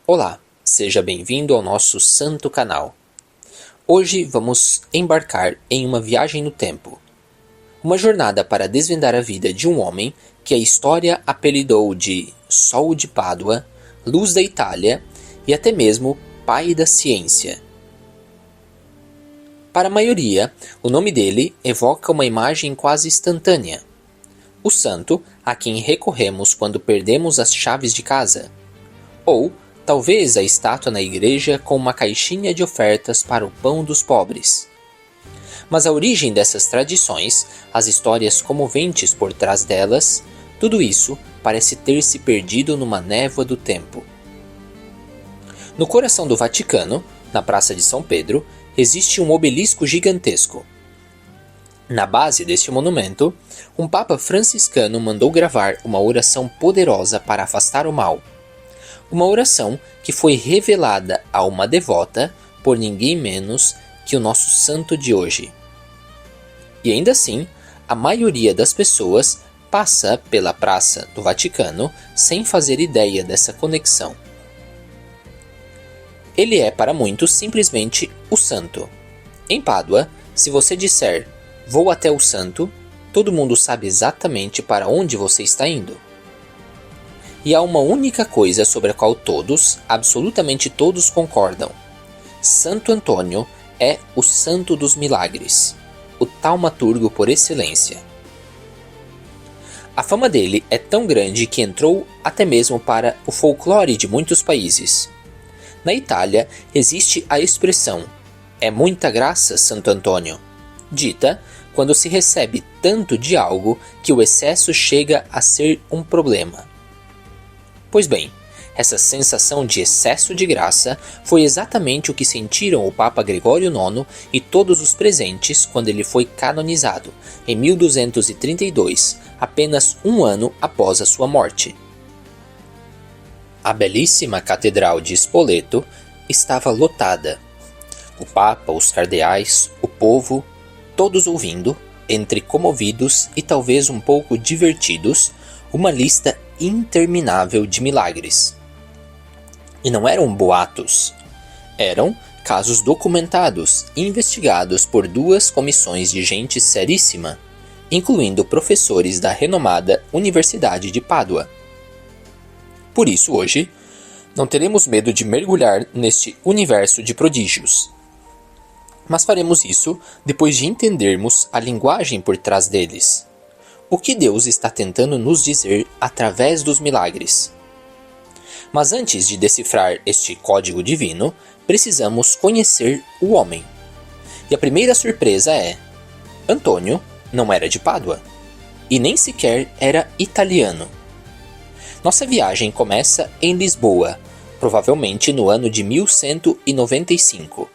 Olá, seja bem-vindo ao nosso santo canal. Hoje vamos embarcar em uma viagem no tempo. Uma jornada para desvendar a vida de um homem que a história apelidou de Sol de Pádua, Luz da Itália e até mesmo Pai da Ciência. Para a maioria, o nome dele evoca uma imagem quase instantânea. O santo a quem recorremos quando perdemos as chaves de casa. Ou talvez a estátua na igreja com uma caixinha de ofertas para o pão dos pobres. Mas a origem dessas tradições, as histórias comoventes por trás delas, tudo isso parece ter se perdido numa névoa do tempo. No coração do Vaticano, na Praça de São Pedro, existe um obelisco gigantesco. Na base deste monumento, um papa franciscano mandou gravar uma oração poderosa para afastar o mal. Uma oração que foi revelada a uma devota por ninguém menos que o nosso santo de hoje. E ainda assim, a maioria das pessoas passa pela Praça do Vaticano sem fazer ideia dessa conexão. Ele é para muitos simplesmente o santo. Em Pádua, se você disser "vou até o santo", todo mundo sabe exatamente para onde você está indo. E há uma única coisa sobre a qual todos, absolutamente todos concordam. Santo Antônio é o santo dos milagres, o taumaturgo por excelência. A fama dele é tão grande que entrou até mesmo para o folclore de muitos países. Na Itália, existe a expressão "é muita graça, Santo Antônio", dita quando se recebe tanto de algo que o excesso chega a ser um problema. Pois bem, essa sensação de excesso de graça foi exatamente o que sentiram o Papa Gregório IX e todos os presentes quando ele foi canonizado, em 1232, apenas um ano após a sua morte. A belíssima Catedral de Spoleto estava lotada. O Papa, os cardeais, o povo, todos ouvindo, entre comovidos e talvez um pouco divertidos, uma lista interminável de milagres. E não eram boatos. Eram casos documentados e investigados por duas comissões de gente seríssima, incluindo professores da renomada Universidade de Pádua. Por isso hoje, não teremos medo de mergulhar neste universo de prodígios. Mas faremos isso depois de entendermos a linguagem por trás deles. O que Deus está tentando nos dizer através dos milagres. Mas antes de decifrar este código divino, precisamos conhecer o homem. E a primeira surpresa é: Antônio não era de Pádua, e nem sequer era italiano. Nossa viagem começa em Lisboa, provavelmente no ano de 1195.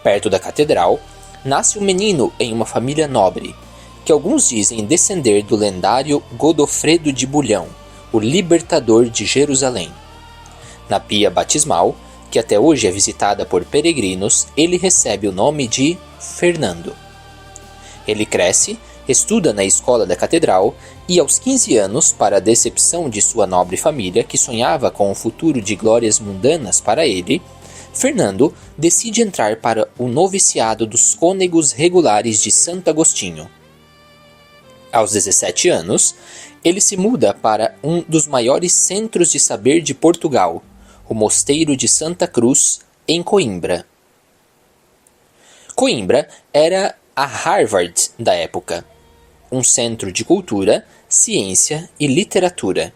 Perto da catedral, nasce um menino em uma família nobre, que alguns dizem descender do lendário Godofredo de Bulhão, o libertador de Jerusalém. Na pia batismal, que até hoje é visitada por peregrinos, ele recebe o nome de Fernando. Ele cresce, estuda na escola da catedral e aos 15 anos, para a decepção de sua nobre família que sonhava com um futuro de glórias mundanas para ele, Fernando decide entrar para o noviciado dos cônegos regulares de Santo Agostinho. Aos 17 anos, ele se muda para um dos maiores centros de saber de Portugal, o Mosteiro de Santa Cruz, em Coimbra. Coimbra era a Harvard da época, um centro de cultura, ciência e literatura.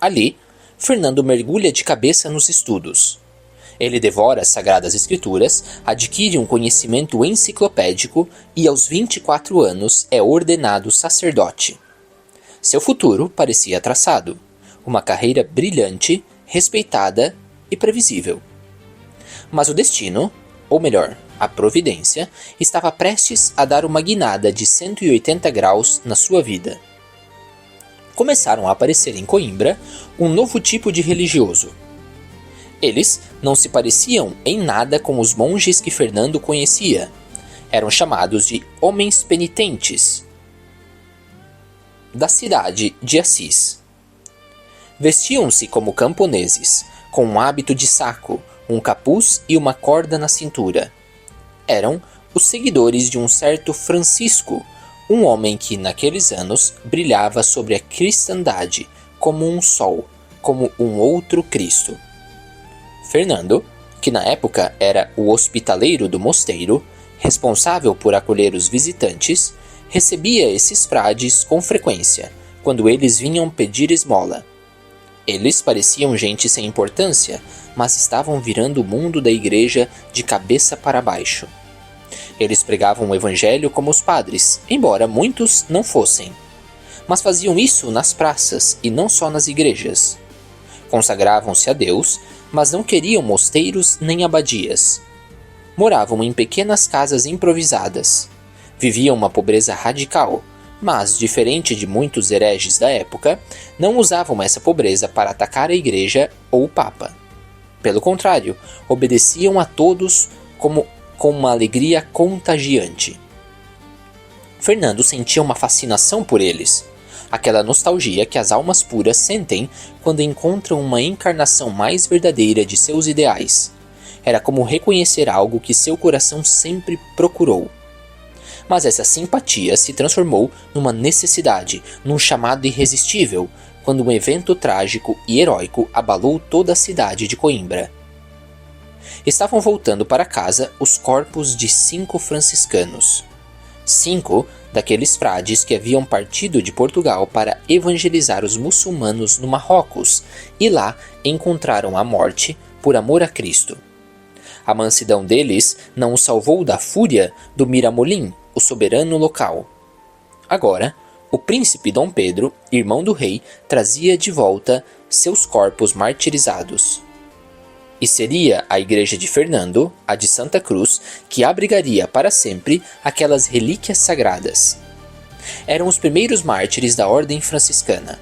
Ali, Fernando mergulha de cabeça nos estudos. Ele devora as Sagradas Escrituras, adquire um conhecimento enciclopédico e aos 24 anos é ordenado sacerdote. Seu futuro parecia traçado, uma carreira brilhante, respeitada e previsível. Mas o destino, ou melhor, a providência, estava prestes a dar uma guinada de 180 graus na sua vida. Começaram a aparecer em Coimbra um novo tipo de religioso. Eles não se pareciam em nada com os monges que Fernando conhecia. Eram chamados de homens penitentes, da cidade de Assis. Vestiam-se como camponeses, com um hábito de saco, um capuz e uma corda na cintura. Eram os seguidores de um certo Francisco, um homem que naqueles anos brilhava sobre a cristandade como um sol, como um outro Cristo. Fernando, que na época era o hospitaleiro do mosteiro, responsável por acolher os visitantes, recebia esses frades com frequência, quando eles vinham pedir esmola. Eles pareciam gente sem importância, mas estavam virando o mundo da igreja de cabeça para baixo. Eles pregavam o evangelho como os padres, embora muitos não fossem. Mas faziam isso nas praças e não só nas igrejas. Consagravam-se a Deus, mas não queriam mosteiros nem abadias. Moravam em pequenas casas improvisadas. Viviam uma pobreza radical, mas, diferente de muitos hereges da época, não usavam essa pobreza para atacar a igreja ou o papa. Pelo contrário, obedeciam a todos com uma alegria contagiante. Fernando sentia uma fascinação por eles, aquela nostalgia que as almas puras sentem quando encontram uma encarnação mais verdadeira de seus ideais. Era como reconhecer algo que seu coração sempre procurou. Mas essa simpatia se transformou numa necessidade, num chamado irresistível, quando um evento trágico e heróico abalou toda a cidade de Coimbra. Estavam voltando para casa os corpos de 5 franciscanos. 5 daqueles frades que haviam partido de Portugal para evangelizar os muçulmanos no Marrocos e lá encontraram a morte por amor a Cristo. A mansidão deles não os salvou da fúria do Miramolim, o soberano local. Agora, o príncipe Dom Pedro, irmão do rei, trazia de volta seus corpos martirizados. E seria a igreja de Fernando, a de Santa Cruz, que abrigaria para sempre aquelas relíquias sagradas. Eram os primeiros mártires da ordem franciscana.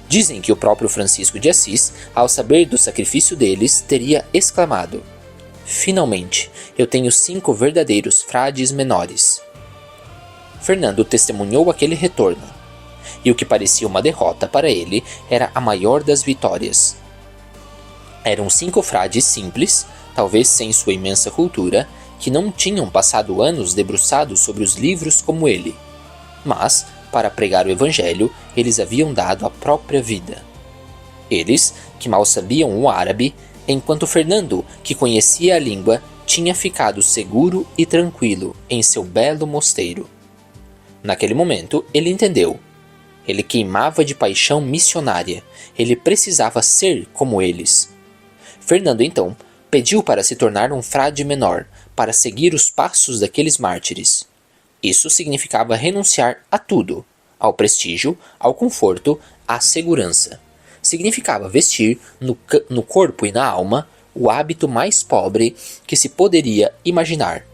Dizem que o próprio Francisco de Assis, ao saber do sacrifício deles, teria exclamado: "Finalmente, eu tenho 5 verdadeiros frades menores." Fernando testemunhou aquele retorno, e o que parecia uma derrota para ele era a maior das vitórias. Eram 5 frades simples, talvez sem sua imensa cultura, que não tinham passado anos debruçados sobre os livros como ele. Mas, para pregar o evangelho, eles haviam dado a própria vida. Eles, que mal sabiam o árabe, enquanto Fernando, que conhecia a língua, tinha ficado seguro e tranquilo em seu belo mosteiro. Naquele momento, ele entendeu. Ele queimava de paixão missionária. Ele precisava ser como eles. Fernando, então, pediu para se tornar um frade menor, para seguir os passos daqueles mártires. Isso significava renunciar a tudo, ao prestígio, ao conforto, à segurança. Significava vestir no corpo e na alma o hábito mais pobre que se poderia imaginar.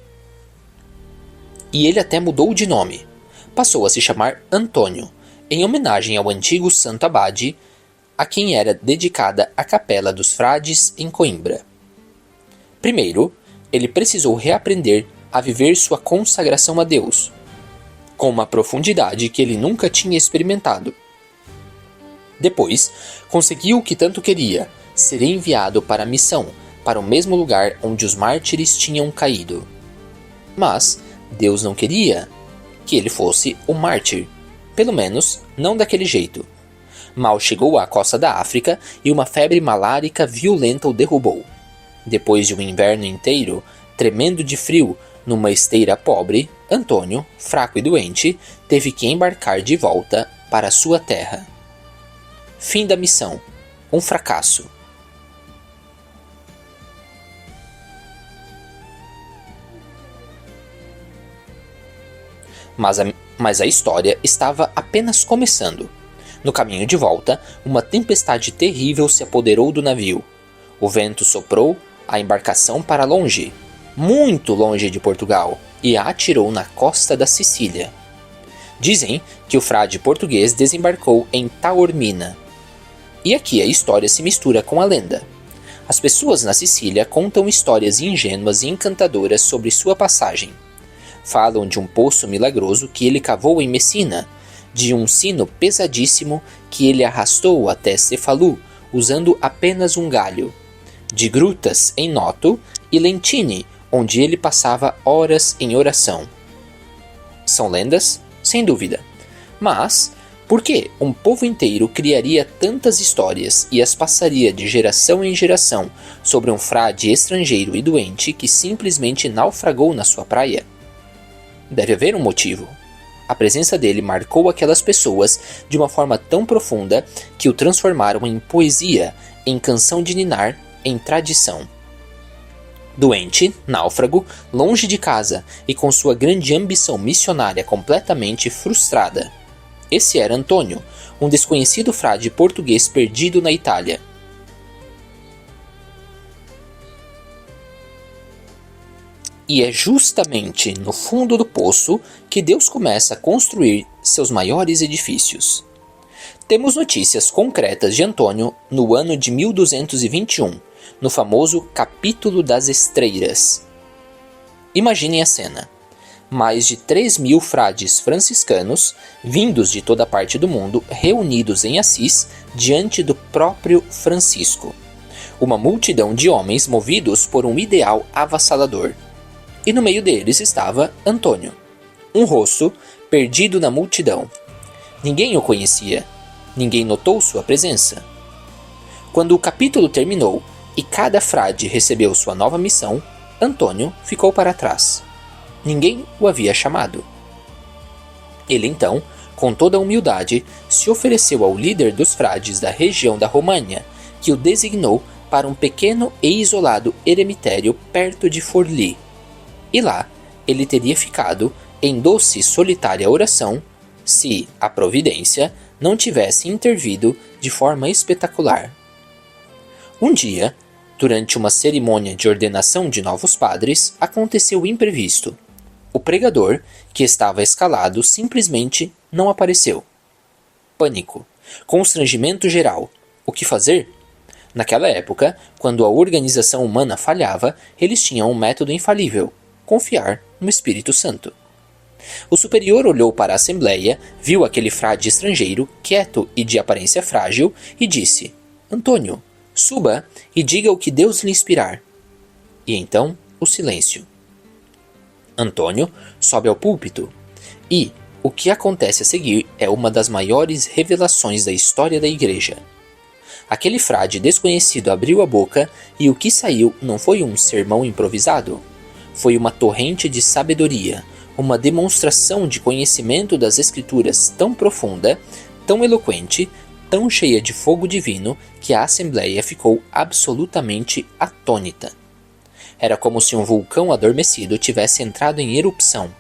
E ele até mudou de nome. Passou a se chamar Antônio, em homenagem ao antigo santo abade, a quem era dedicada a capela dos frades em Coimbra. Primeiro, ele precisou reaprender a viver sua consagração a Deus, com uma profundidade que ele nunca tinha experimentado. Depois, conseguiu o que tanto queria, ser enviado para a missão, para o mesmo lugar onde os mártires tinham caído. Mas Deus não queria que ele fosse um mártir, pelo menos não daquele jeito. Mal chegou à costa da África e uma febre malárica violenta o derrubou. Depois de um inverno inteiro, tremendo de frio, numa esteira pobre, Antônio, fraco e doente, teve que embarcar de volta para sua terra. Fim da missão. Um fracasso. Mas a história estava apenas começando. No caminho de volta, uma tempestade terrível se apoderou do navio. O vento soprou a embarcação para longe, muito longe de Portugal, e a atirou na costa da Sicília. Dizem que o frade português desembarcou em Taormina. E aqui a história se mistura com a lenda. As pessoas na Sicília contam histórias ingênuas e encantadoras sobre sua passagem. Falam de um poço milagroso que ele cavou em Messina, de um sino pesadíssimo que ele arrastou até Cefalu, usando apenas um galho, de grutas em Noto e Lentini, onde ele passava horas em oração. São lendas? Sem dúvida. Mas, por que um povo inteiro criaria tantas histórias e as passaria de geração em geração sobre um frade estrangeiro e doente que simplesmente naufragou na sua praia? Deve haver um motivo. A presença dele marcou aquelas pessoas de uma forma tão profunda que o transformaram em poesia, em canção de ninar, em tradição. Doente, náufrago, longe de casa e com sua grande ambição missionária completamente frustrada. Esse era Antônio, um desconhecido frade português perdido na Itália. E é justamente no fundo do poço que Deus começa a construir seus maiores edifícios. Temos notícias concretas de Antônio no ano de 1221, no famoso Capítulo das Estreiras. Imaginem a cena. Mais de 3.000 frades franciscanos, vindos de toda parte do mundo, reunidos em Assis, diante do próprio Francisco. Uma multidão de homens movidos por um ideal avassalador. E no meio deles estava Antônio, um rosto perdido na multidão. Ninguém o conhecia, ninguém notou sua presença. Quando o capítulo terminou e cada frade recebeu sua nova missão, Antônio ficou para trás. Ninguém o havia chamado. Ele então, com toda a humildade, se ofereceu ao líder dos frades da região da România, que o designou para um pequeno e isolado eremitério perto de Forlì. E lá, ele teria ficado em doce e solitária oração se a providência não tivesse intervido de forma espetacular. Um dia, durante uma cerimônia de ordenação de novos padres, aconteceu o imprevisto. O pregador, que estava escalado, simplesmente não apareceu. Pânico. Constrangimento geral. O que fazer? Naquela época, quando a organização humana falhava, eles tinham um método infalível: confiar no Espírito Santo. O superior olhou para a assembleia, viu aquele frade estrangeiro, quieto e de aparência frágil, e disse: Antônio, suba e diga o que Deus lhe inspirar. E então, o silêncio. Antônio sobe ao púlpito, e o que acontece a seguir é uma das maiores revelações da história da igreja. Aquele frade desconhecido abriu a boca, e o que saiu não foi um sermão improvisado. Foi uma torrente de sabedoria, uma demonstração de conhecimento das Escrituras tão profunda, tão eloquente, tão cheia de fogo divino, que a assembleia ficou absolutamente atônita. Era como se um vulcão adormecido tivesse entrado em erupção.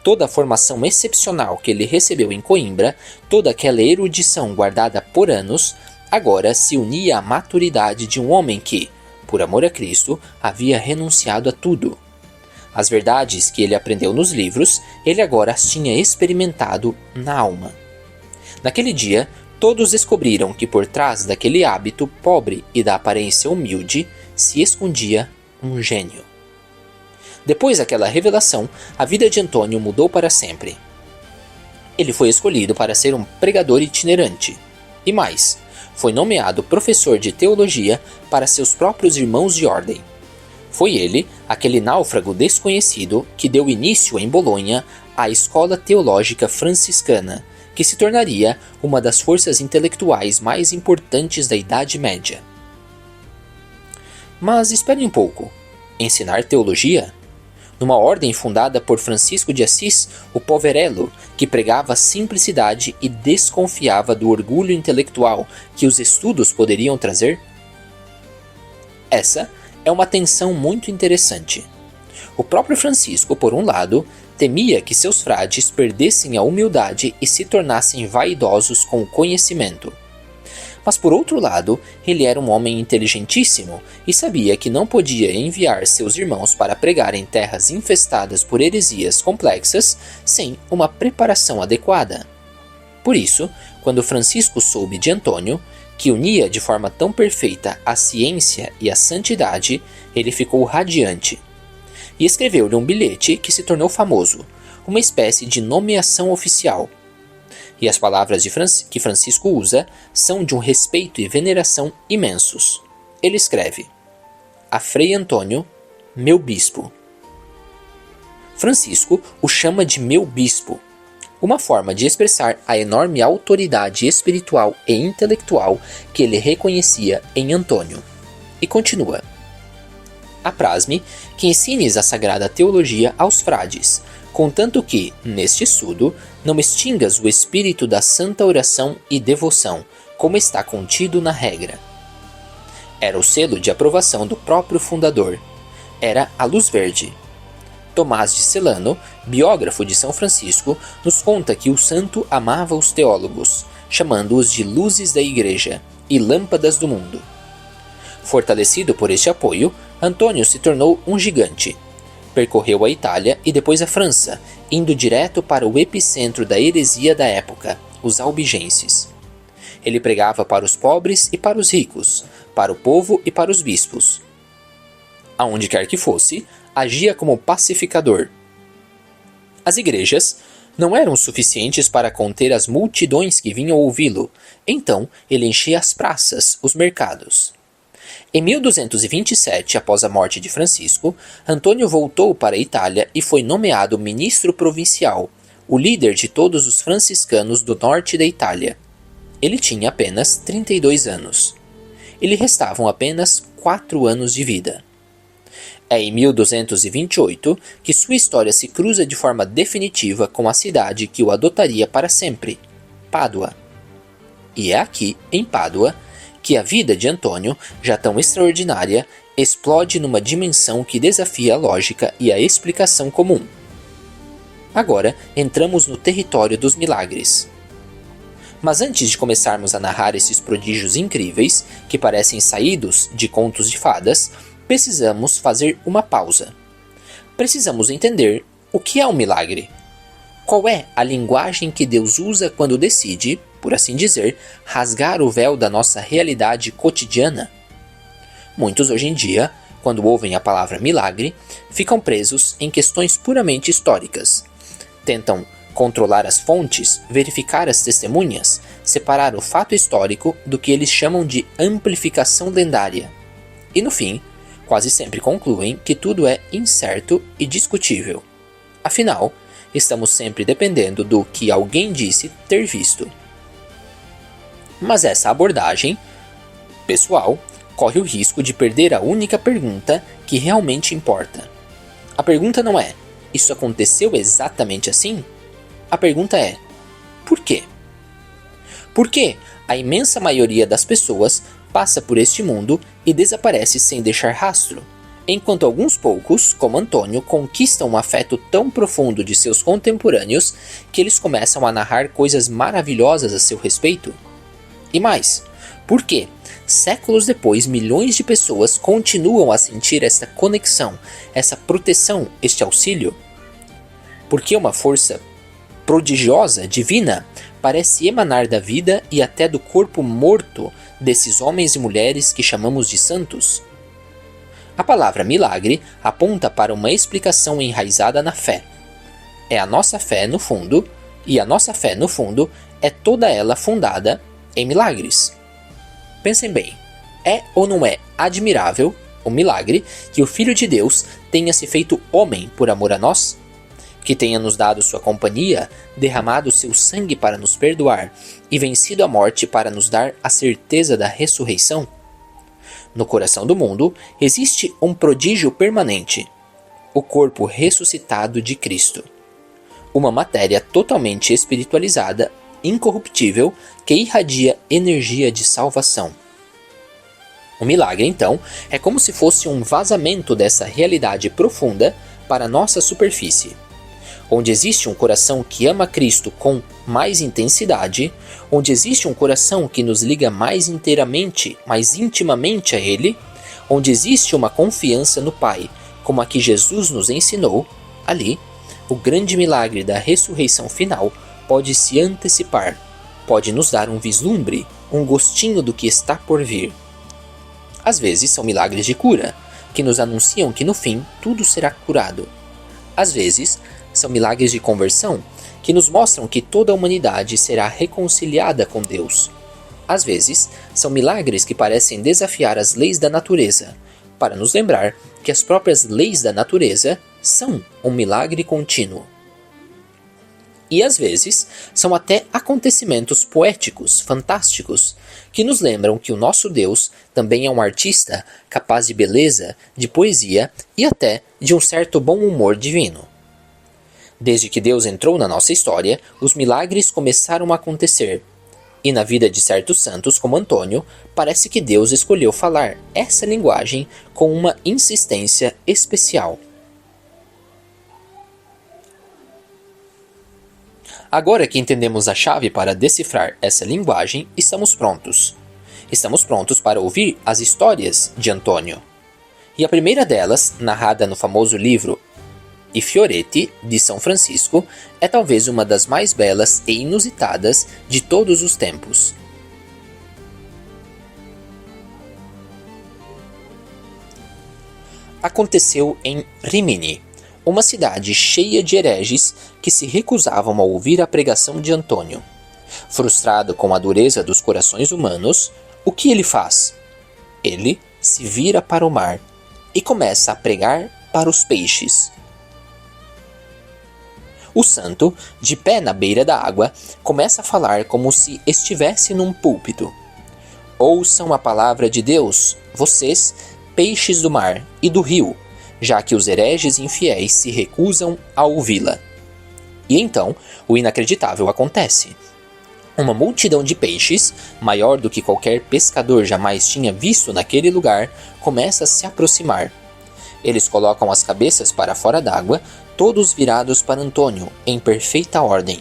Toda a formação excepcional que ele recebeu em Coimbra, toda aquela erudição guardada por anos, agora se unia à maturidade de um homem que, por amor a Cristo, havia renunciado a tudo. As verdades que ele aprendeu nos livros, ele agora as tinha experimentado na alma. Naquele dia, todos descobriram que por trás daquele hábito pobre e da aparência humilde se escondia um gênio. Depois daquela revelação, a vida de Antônio mudou para sempre. Ele foi escolhido para ser um pregador itinerante. E mais, foi nomeado professor de teologia para seus próprios irmãos de ordem. Foi ele, aquele náufrago desconhecido, que deu início em Bolonha à escola teológica franciscana, que se tornaria uma das forças intelectuais mais importantes da Idade Média. Mas espere um pouco. Ensinar teologia? Numa ordem fundada por Francisco de Assis, o poverello, que pregava simplicidade e desconfiava do orgulho intelectual que os estudos poderiam trazer? Essa é uma tensão muito interessante. O próprio Francisco, por um lado, temia que seus frades perdessem a humildade e se tornassem vaidosos com o conhecimento. Mas por outro lado, ele era um homem inteligentíssimo e sabia que não podia enviar seus irmãos para pregar em terras infestadas por heresias complexas sem uma preparação adequada. Por isso, quando Francisco soube de Antônio, que unia de forma tão perfeita a ciência e a santidade, ele ficou radiante. E escreveu-lhe um bilhete que se tornou famoso, uma espécie de nomeação oficial. E as palavras que Francisco usa são de um respeito e veneração imensos. Ele escreve: a Frei Antônio, meu bispo. Francisco o chama de meu bispo, uma forma de expressar a enorme autoridade espiritual e intelectual que ele reconhecia em Antônio. E continua: apraz-me que ensines a sagrada teologia aos frades, contanto que, neste estudo, não extingas o espírito da santa oração e devoção, como está contido na regra. Era o selo de aprovação do próprio fundador. Era a luz verde. Tomás de Celano, biógrafo de São Francisco, nos conta que o santo amava os teólogos, chamando-os de luzes da igreja e lâmpadas do mundo. Fortalecido por este apoio, Antônio se tornou um gigante. Percorreu a Itália e depois a França, indo direto para o epicentro da heresia da época, os albigenses. Ele pregava para os pobres e para os ricos, para o povo e para os bispos. Aonde quer que fosse, agia como pacificador. As igrejas não eram suficientes para conter as multidões que vinham ouvi-lo, então ele enchia as praças, os mercados. Em 1227, após a morte de Francisco, Antônio voltou para a Itália e foi nomeado ministro provincial, o líder de todos os franciscanos do norte da Itália. Ele tinha apenas 32 anos. E lhe restavam apenas 4 anos de vida. É em 1228 que sua história se cruza de forma definitiva com a cidade que o adotaria para sempre, Pádua. E é aqui, em Pádua, que a vida de Antônio, já tão extraordinária, explode numa dimensão que desafia a lógica e a explicação comum. Agora entramos no território dos milagres. Mas antes de começarmos a narrar esses prodígios incríveis, que parecem saídos de contos de fadas, precisamos fazer uma pausa. Precisamos entender o que é um milagre. Qual é a linguagem que Deus usa quando decide, por assim dizer, rasgar o véu da nossa realidade cotidiana? Muitos hoje em dia, quando ouvem a palavra milagre, ficam presos em questões puramente históricas. Tentam controlar as fontes, verificar as testemunhas, separar o fato histórico do que eles chamam de amplificação lendária. E no fim, quase sempre concluem que tudo é incerto e discutível. Afinal, estamos sempre dependendo do que alguém disse ter visto. Mas essa abordagem pessoal corre o risco de perder a única pergunta que realmente importa. A pergunta não é: isso aconteceu exatamente assim? A pergunta é: por quê? Por que a imensa maioria das pessoas passa por este mundo e desaparece sem deixar rastro, enquanto alguns poucos, como Antônio, conquistam um afeto tão profundo de seus contemporâneos que eles começam a narrar coisas maravilhosas a seu respeito? E mais, por que, séculos depois, milhões de pessoas continuam a sentir esta conexão, essa proteção, este auxílio? Porque uma força prodigiosa, divina, parece emanar da vida e até do corpo morto desses homens e mulheres que chamamos de santos? A palavra milagre aponta para uma explicação enraizada na fé. É a nossa fé no fundo, e a nossa fé no fundo é toda ela fundada em milagres. Pensem bem, é ou não é admirável o milagre que o Filho de Deus tenha se feito homem por amor a nós? Que tenha nos dado sua companhia, derramado seu sangue para nos perdoar e vencido a morte para nos dar a certeza da ressurreição? No coração do mundo existe um prodígio permanente: o corpo ressuscitado de Cristo. Uma matéria totalmente espiritualizada, incorruptível, que irradia energia de salvação. O milagre, então, é como se fosse um vazamento dessa realidade profunda para a nossa superfície. Onde existe um coração que ama Cristo com mais intensidade, onde existe um coração que nos liga mais inteiramente, mais intimamente a Ele, onde existe uma confiança no Pai, como a que Jesus nos ensinou, ali, o grande milagre da ressurreição final pode se antecipar, pode nos dar um vislumbre, um gostinho do que está por vir. Às vezes são milagres de cura, que nos anunciam que no fim tudo será curado. Às vezes, são milagres de conversão, que nos mostram que toda a humanidade será reconciliada com Deus. Às vezes, são milagres que parecem desafiar as leis da natureza, para nos lembrar que as próprias leis da natureza são um milagre contínuo. E às vezes são até acontecimentos poéticos, fantásticos, que nos lembram que o nosso Deus também é um artista capaz de beleza, de poesia e até de um certo bom humor divino. Desde que Deus entrou na nossa história, os milagres começaram a acontecer. E na vida de certos santos, como Antônio, parece que Deus escolheu falar essa linguagem com uma insistência especial. Agora que entendemos a chave para decifrar essa linguagem, estamos prontos. Estamos prontos para ouvir as histórias de Antônio. E a primeira delas, narrada no famoso livro I Fioretti, de São Francisco, é talvez uma das mais belas e inusitadas de todos os tempos. Aconteceu em Rimini, uma cidade cheia de hereges que se recusavam a ouvir a pregação de Antônio. Frustrado com a dureza dos corações humanos, o que ele faz? Ele se vira para o mar e começa a pregar para os peixes. O santo, de pé na beira da água, começa a falar como se estivesse num púlpito. Ouçam a palavra de Deus, vocês, peixes do mar e do rio, já que os hereges infiéis se recusam a ouvi-la. E então, o inacreditável acontece. Uma multidão de peixes, maior do que qualquer pescador jamais tinha visto naquele lugar, começa a se aproximar. Eles colocam as cabeças para fora d'água, todos virados para Antônio, em perfeita ordem.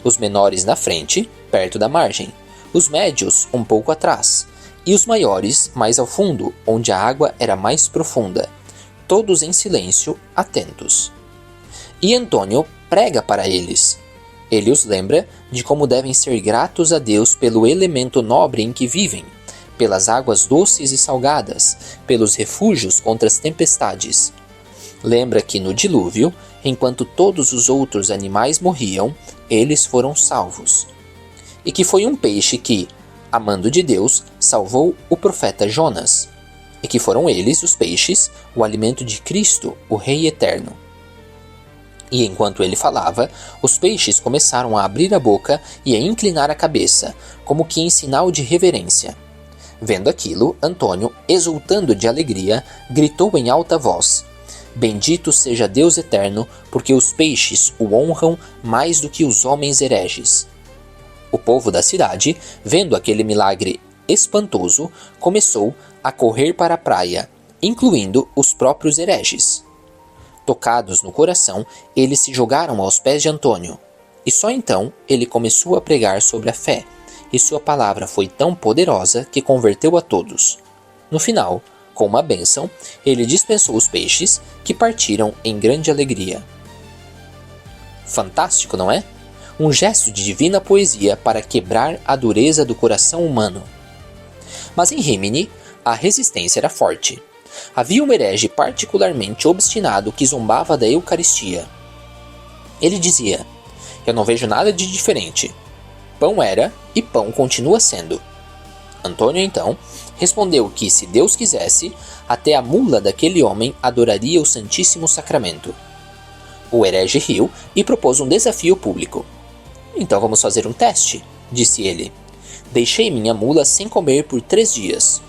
Os menores na frente, perto da margem, os médios um pouco atrás, e os maiores mais ao fundo, onde a água era mais profunda, todos em silêncio, atentos. E Antônio prega para eles. Ele os lembra de como devem ser gratos a Deus pelo elemento nobre em que vivem, pelas águas doces e salgadas, pelos refúgios contra as tempestades. Lembra que no dilúvio, enquanto todos os outros animais morriam, eles foram salvos. E que foi um peixe que, amando de Deus, salvou o profeta Jonas. E que foram eles, os peixes, o alimento de Cristo, o Rei Eterno. E enquanto ele falava, os peixes começaram a abrir a boca e a inclinar a cabeça, como que em sinal de reverência. Vendo aquilo, Antônio, exultando de alegria, gritou em alta voz: Bendito seja Deus eterno, porque os peixes o honram mais do que os homens hereges. O povo da cidade, vendo aquele milagre espantoso, começou a correr para a praia, incluindo os próprios hereges. Tocados no coração, eles se jogaram aos pés de Antônio, e só então ele começou a pregar sobre a fé, e sua palavra foi tão poderosa que converteu a todos. No final, com uma bênção, ele dispensou os peixes, que partiram em grande alegria. Fantástico, não é? Um gesto de divina poesia para quebrar a dureza do coração humano. Mas em Rimini, a resistência era forte. Havia um herege particularmente obstinado que zombava da Eucaristia. Ele dizia: Eu não vejo nada de diferente. Pão era e pão continua sendo. Antônio, então, respondeu que, se Deus quisesse, até a mula daquele homem adoraria o Santíssimo Sacramento. O herege riu e propôs um desafio público. Então vamos fazer um teste, disse ele. Deixei minha mula sem comer por 3 dias.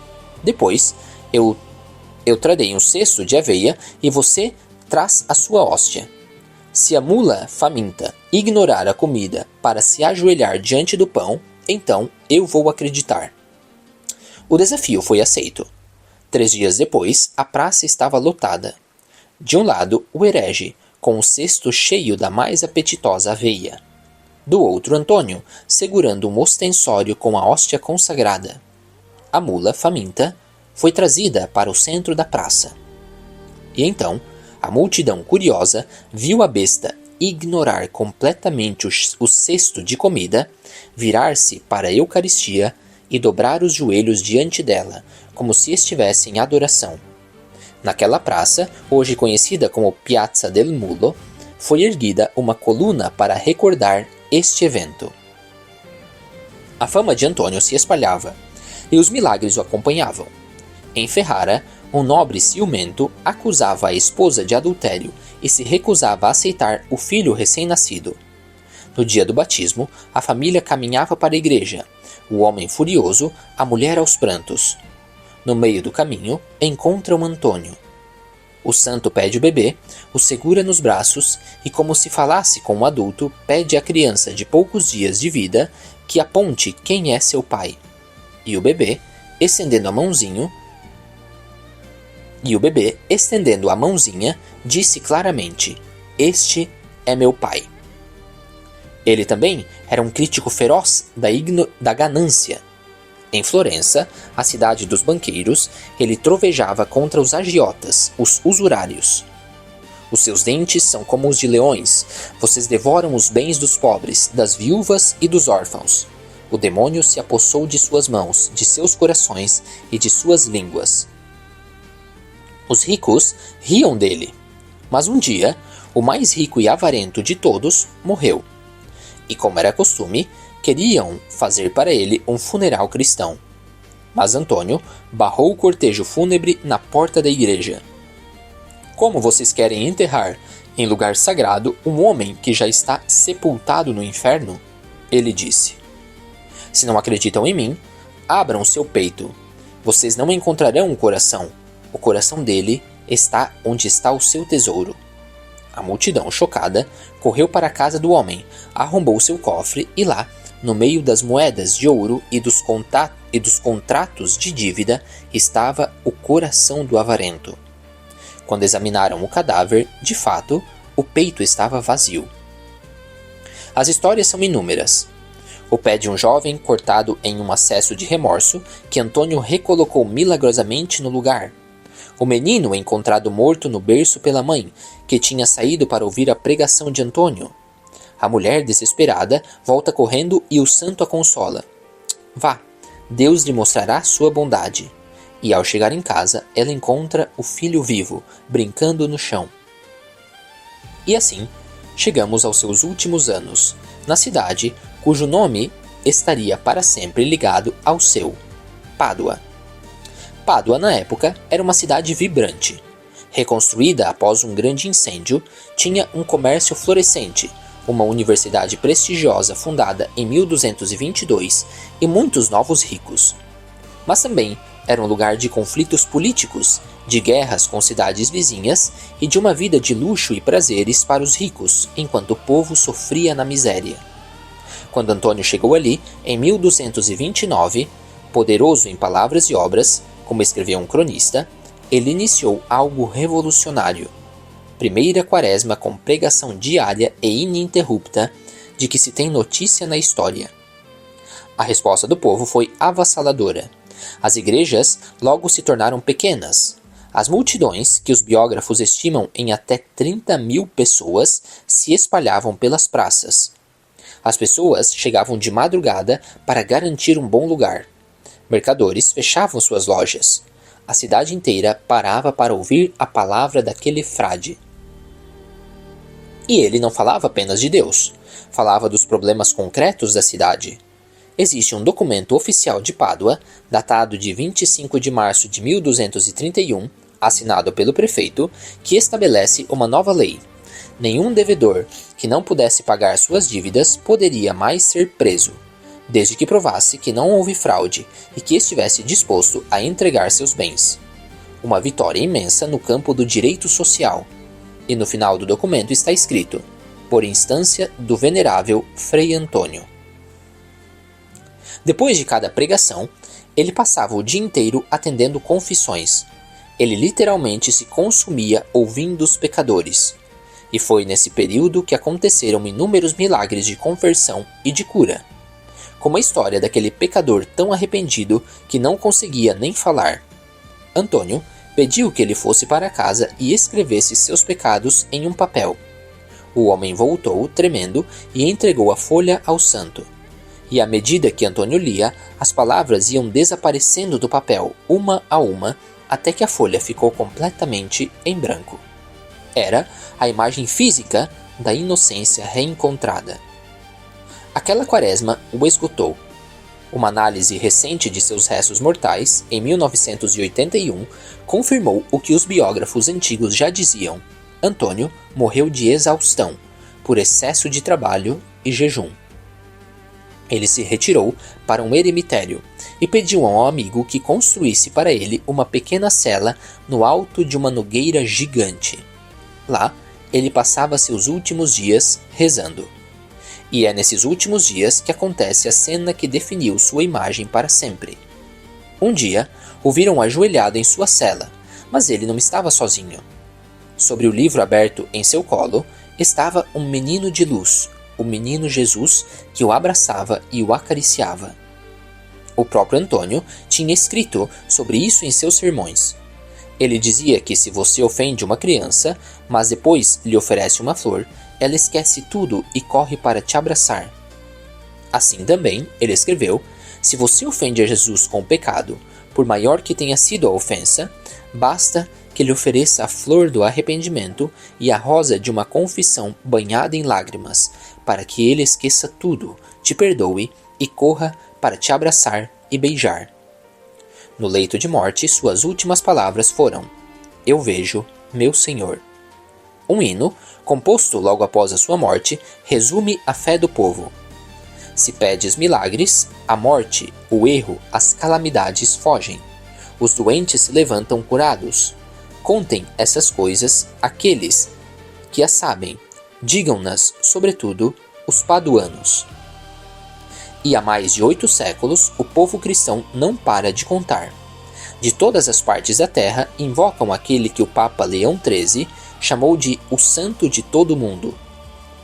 Depois, eu trarei um cesto de aveia e você traz a sua hóstia. Se a mula faminta ignorar a comida para se ajoelhar diante do pão, então eu vou acreditar. O desafio foi aceito. 3 dias depois, a praça estava lotada. De um lado, o herege, com o cesto cheio da mais apetitosa aveia. Do outro, Antônio, segurando um ostensório com a hóstia consagrada. A mula faminta foi trazida para o centro da praça. E então, a multidão curiosa viu a besta ignorar completamente o cesto de comida, virar-se para a Eucaristia e dobrar os joelhos diante dela, como se estivesse em adoração. Naquela praça, hoje conhecida como Piazza del Mulo, foi erguida uma coluna para recordar este evento. A fama de Antônio se espalhava, e os milagres o acompanhavam. Em Ferrara, Um nobre ciumento acusava a esposa de adultério e se recusava a aceitar o filho recém-nascido. No dia do batismo, a família caminhava para a igreja, o homem furioso, a mulher aos prantos. No meio do caminho, encontram Antônio. O santo pede o bebê, o segura nos braços e, como se falasse com um adulto, pede à criança de poucos dias de vida que aponte quem é seu pai. E o bebê, estendendo a mãozinha, disse claramente: "Este é meu pai." Ele também era um crítico feroz da ganância. Em Florença, a cidade dos banqueiros, ele trovejava contra os agiotas, os usurários. Os seus dentes são como os de leões. Vocês devoram os bens dos pobres, das viúvas e dos órfãos. O demônio se apossou de suas mãos, de seus corações e de suas línguas. Os ricos riam dele. Mas um dia, o mais rico e avarento de todos morreu. E como era costume, queriam fazer para ele um funeral cristão. Mas Antônio barrou o cortejo fúnebre na porta da igreja. "Como vocês querem enterrar, em lugar sagrado, um homem que já está sepultado no inferno?" ele disse. "Se não acreditam em mim, abram seu peito. Vocês não encontrarão um coração. O coração dele está onde está o seu tesouro." A multidão, chocada, correu para a casa do homem, arrombou seu cofre e lá, no meio das moedas de ouro e dos contratos de dívida, estava o coração do avarento. Quando examinaram o cadáver, de fato, o peito estava vazio. As histórias são inúmeras. O pé de um jovem cortado em um acesso de remorso, que Antônio recolocou milagrosamente no lugar. O menino encontrado morto no berço pela mãe, que tinha saído para ouvir a pregação de Antônio. A mulher, desesperada, volta correndo e o santo a consola. "Vá, Deus lhe mostrará sua bondade." E ao chegar em casa, ela encontra o filho vivo, brincando no chão. E assim, chegamos aos seus últimos anos, na cidade cujo nome estaria para sempre ligado ao seu, Pádua. Pádua, na época, era uma cidade vibrante. Reconstruída após um grande incêndio, tinha um comércio florescente, uma universidade prestigiosa fundada em 1222 e muitos novos ricos. Mas também era um lugar de conflitos políticos, de guerras com cidades vizinhas e de uma vida de luxo e prazeres para os ricos, enquanto o povo sofria na miséria. Quando Antônio chegou ali, em 1229, poderoso em palavras e obras, como escreveu um cronista, ele iniciou algo revolucionário. Primeira quaresma com pregação diária e ininterrupta de que se tem notícia na história. A resposta do povo foi avassaladora. As igrejas logo se tornaram pequenas. As multidões, que os biógrafos estimam em até 30.000 pessoas, se espalhavam pelas praças. As pessoas chegavam de madrugada para garantir um bom lugar. Mercadores fechavam suas lojas. A cidade inteira parava para ouvir a palavra daquele frade. E ele não falava apenas de Deus, falava dos problemas concretos da cidade. Existe um documento oficial de Pádua, datado de 25 de março de 1231, assinado pelo prefeito, que estabelece uma nova lei. Nenhum devedor que não pudesse pagar suas dívidas poderia mais ser preso, desde que provasse que não houve fraude e que estivesse disposto a entregar seus bens. Uma vitória imensa no campo do direito social. E no final do documento está escrito: por instância do venerável Frei Antônio. Depois de cada pregação, ele passava o dia inteiro atendendo confissões. Ele literalmente se consumia ouvindo os pecadores. E foi nesse período que aconteceram inúmeros milagres de conversão e de cura. Como a história daquele pecador tão arrependido que não conseguia nem falar. Antônio pediu que ele fosse para casa e escrevesse seus pecados em um papel. O homem voltou, tremendo, e entregou a folha ao santo. E à medida que Antônio lia, as palavras iam desaparecendo do papel, uma a uma, até que a folha ficou completamente em branco. Era a imagem física da inocência reencontrada. Aquela quaresma o esgotou. Uma análise recente de seus restos mortais, em 1981, confirmou o que os biógrafos antigos já diziam: Antônio morreu de exaustão, por excesso de trabalho e jejum. Ele se retirou para um eremitério e pediu a um amigo que construísse para ele uma pequena cela no alto de uma nogueira gigante. Lá, ele passava seus últimos dias rezando. E é nesses últimos dias que acontece a cena que definiu sua imagem para sempre. Um dia, o viram ajoelhado em sua cela, mas ele não estava sozinho. Sobre o livro aberto em seu colo, estava um menino de luz, o menino Jesus, que o abraçava e o acariciava. O próprio Antônio tinha escrito sobre isso em seus sermões. Ele dizia que se você ofende uma criança, mas depois lhe oferece uma flor, ela esquece tudo e corre para te abraçar. Assim também, ele escreveu, se você ofende a Jesus com o pecado, por maior que tenha sido a ofensa, basta que lhe ofereça a flor do arrependimento e a rosa de uma confissão banhada em lágrimas, para que ele esqueça tudo, te perdoe e corra para te abraçar e beijar. No leito de morte, suas últimas palavras foram: Eu vejo meu Senhor. Um hino, composto logo após a sua morte, resume a fé do povo. Se pedes milagres, a morte, o erro, as calamidades fogem. Os doentes se levantam curados. Contem essas coisas àqueles que as sabem. Digam-nas, sobretudo, os paduanos. E há mais de 8 séculos, o povo cristão não para de contar. De todas as partes da terra, invocam aquele que o Papa Leão XIII chamou de o Santo de todo o mundo.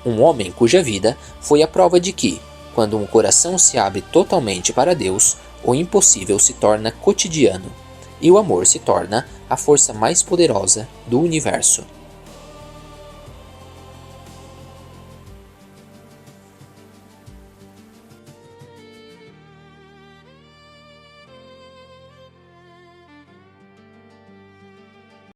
Um homem cuja vida foi a prova de que, quando um coração se abre totalmente para Deus, o impossível se torna cotidiano, e o amor se torna a força mais poderosa do universo.